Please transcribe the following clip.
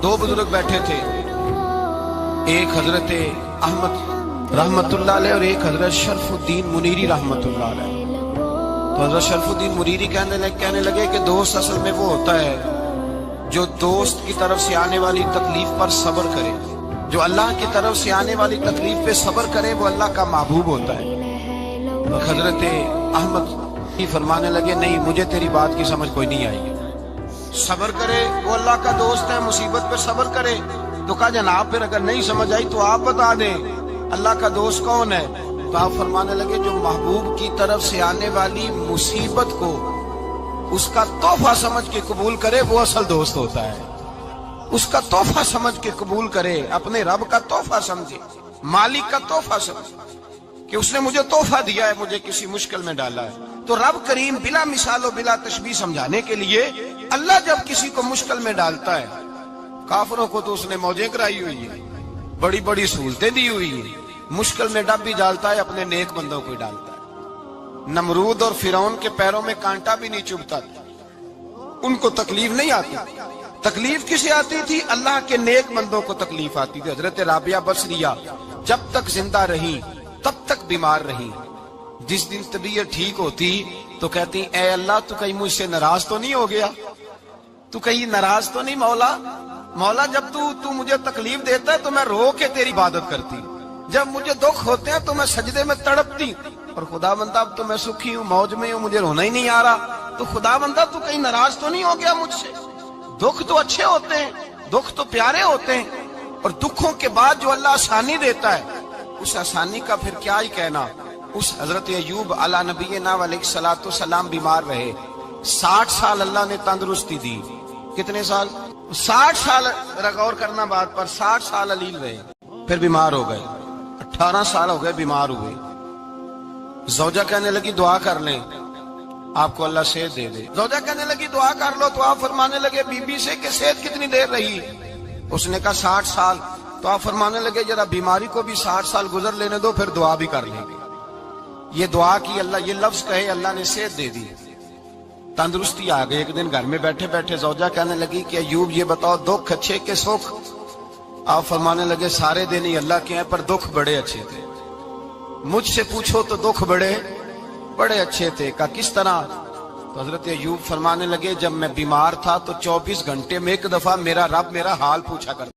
दो बुजुर्ग बैठे थे, एक हजरत अहमद रहमतुल्लाह अलैह और एक हजरत शरफुद्दीन मुनीरी रहमतुल्लाह अलैह। तो हजरत शरफुद्दीन मुनीरी कहने लगे कि दोस्त असल में वो होता है जो दोस्त की तरफ से आने वाली तकलीफ पर सब्र करे। जो अल्लाह की तरफ से आने वाली तकलीफ पे सब्र करे वो अल्लाह का महबूब होता है। तो हजरत अहमद ही फरमाने लगे, नहीं मुझे तेरी बात की समझ कोई नहीं आई। सब्र करे वो अल्लाह का दोस्त है, मुसीबत पे सब्र करे। तो कहा जनाब फिर अगर नहीं समझ आई तो आप बता दें अल्लाह का दोस्त कौन है। तो आप फरमाने लगे जो महबूब की तरफ से आने वाली मुसीबत को उसका तोहफा समझ के कबूल करे वो असल दोस्त होता है। उसका तोहफा समझ के कबूल करे, अपने रब का तोहफा समझे, मालिक का तोहफा समझे कि उसने मुझे तोहफा दिया है, मुझे किसी मुश्किल में डाला है। तो रब करीम बिला मिसालो बिला तशबीह समझाने के लिए अल्लाह जब किसी को मुश्किल में डालता है, काफिरों को तो उसने मौजें कराई हुई है, बड़ी बड़ी सहूलतें दी हुई है, मुश्किल में डब भी डालता है, अपने नेक बंदों को ही डालता है। नमरूद और फिरौन के पैरों में कांटा भी नहीं चुभता, उनको तकलीफ नहीं आती। तकलीफ किसे आती थी? अल्लाह के नेक बंदों को तकलीफ आती थी। हजरत राबिया बसरिया जब तक जिंदा रही तब तक बीमार रही। जिस दिन तबीयत ठीक होती तो कहती ए अल्लाह तू कहीं मुझसे नाराज तो नहीं हो गया, तू कहीं नाराज तो नहीं मौला। मौला जब तू मुझे तकलीफ देता है तो मैं रो के तेरी इबादत करती, जब मुझे दुख होते हैं तो मैं सजदे में तड़पती। और खुदा बंदा अब तो मैं सुखी हूँ, मौज में हूँ, मुझे रोना ही नहीं आ रहा। तो खुदा बंदा तू कहीं नाराज तो नहीं हो गया मुझसे? दुख तो अच्छे होते हैं, दुख तो प्यारे होते हैं, और दुखों के बाद जो अल्लाह आसानी देता है उस आसानी का फिर क्या ही कहना। उस हजरत अय्यूब अला नबीना अलैहिस्सलातु सलाम बीमार रहे, 60 साल अल्लाह ने तंदुरुस्ती दी। कितने साल? 60 साल। गौर करना बात पर, 60 साल अलील रहे, फिर बीमार हो गए। 18 साल हो गए बीमार हुए। ज़ौजा कहने लगी दुआ कर लें, आपको अल्लाह सेहत दे दे। ज़ौजा कहने लगी दुआ कर लो। तो आप फरमाने लगे बीबी से कि सेहत कितनी देर रही? उसने कहा 60 साल। तो आप फरमाने लगे जरा बीमारी को भी 60 साल गुजर लेने दो, फिर दुआ भी कर लेंगे। ये दुआ की अल्लाह, ये लफ्ज कहे अल्लाह ने सेहत दे दी, तंदुरुस्ती आ गई। एक दिन घर में बैठे बैठे ज़ौजा कहने लगी कि अय्यूब ये बताओ दुख अच्छे के सुख? आप फरमाने लगे सारे दिन ही अल्लाह के हैं, पर दुख बड़े अच्छे थे। मुझसे पूछो तो दुख बड़े अच्छे थे। का किस तरह? तो हजरत अय्यूब फरमाने लगे जब मैं बीमार था तो 24 घंटे में एक दफा मेरा रब मेरा हाल पूछा करता।